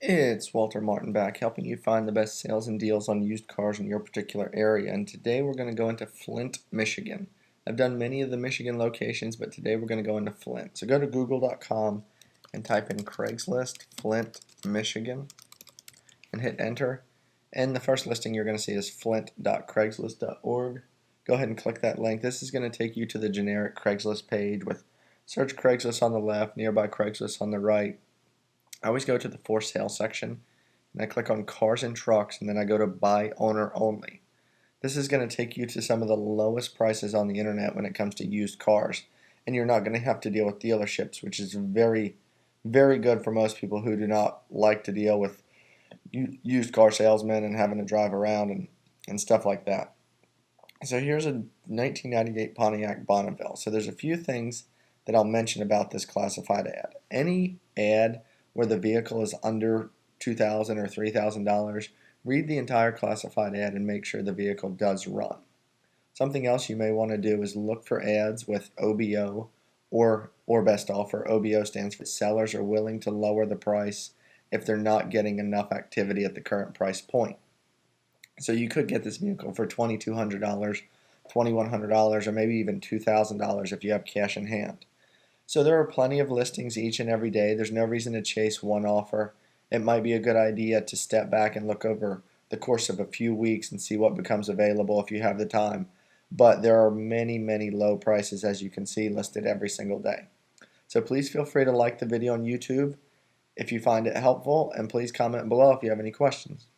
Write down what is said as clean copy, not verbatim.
It's Walter Martin back, helping you find the best sales and deals on used cars in your particular area. And today we're going to go into Flint, Michigan. I've done many of the Michigan locations, but today we're going to go into Flint. So go to google.com and type in Craigslist Flint, Michigan, and hit enter. And the first listing you're going to see is flint.craigslist.org. Go ahead and click that link. This is going to take you to the generic Craigslist page with search Craigslist on the left, nearby Craigslist on the right. I always go to the for sale section and I click on cars and trucks, and then I go to buy owner only. This is going to take you to some of the lowest prices on the internet when it comes to used cars, and you're not going to have to deal with dealerships, which is very, very good for most people who do not like to deal with used car salesmen and having to drive around and stuff like that. So here's a 1998 Pontiac Bonneville. So there's a few things that I'll mention about this classified ad. Any ad where the vehicle is under $2,000 or $3,000, read the entire classified ad and make sure the vehicle does run. Something else you may want to do is look for ads with OBO or best offer. OBO stands for sellers are willing to lower the price if they're not getting enough activity at the current price point. So you could get this vehicle for $2,200, $2,100, or maybe even $2,000 if you have cash in hand. So there are plenty of listings each and every day. There's no reason to chase one offer. It might be a good idea to step back and look over the course of a few weeks and see what becomes available if you have the time. But there are many, many low prices, as you can see, listed every single day. So please feel free to like the video on YouTube if you find it helpful, and please comment below if you have any questions.